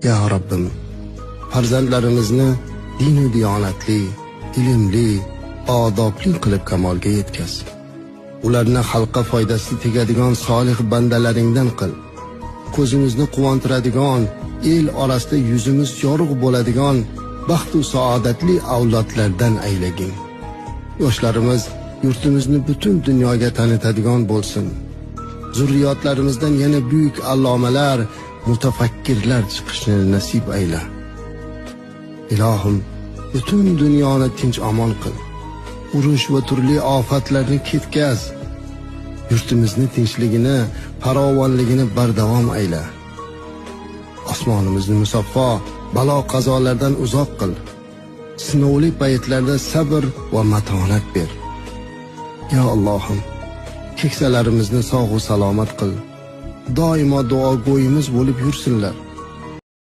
Ya Rabbim, farzandlarimizni dinu diyonatli, ilmli, odobli qilib kamolga yetkaz. Ularni xalqqa foydasi tegadigan solih bandalaringdan qil. Ko'zimizni quvontiradigan, el orasida yuzimiz yorug' bo'ladigan baxt va saodatli avlodlardan aylagin. Yoshlarimiz yurtimizni butun dunyoga tanitadigan bo'lsin. Zurriyotlarimizdan yana buyuk allomalar, mutafakkirlar chiqishini nasib ayla. Ilohim, butun dunyoni tinch amon qil. Urush va turli ofatlarni ketkaz. Yurtimizni tinchligini, farovonligini bardavom ayla. Osmonimizni musaffo, balo qazolardan uzoq qil. Sinovli paytlarda sabr va matonat ber. Ya Allohim, keksalarimizni sog' va salomat qil. Doimo duogo'yimiz bo'lib yursinlar.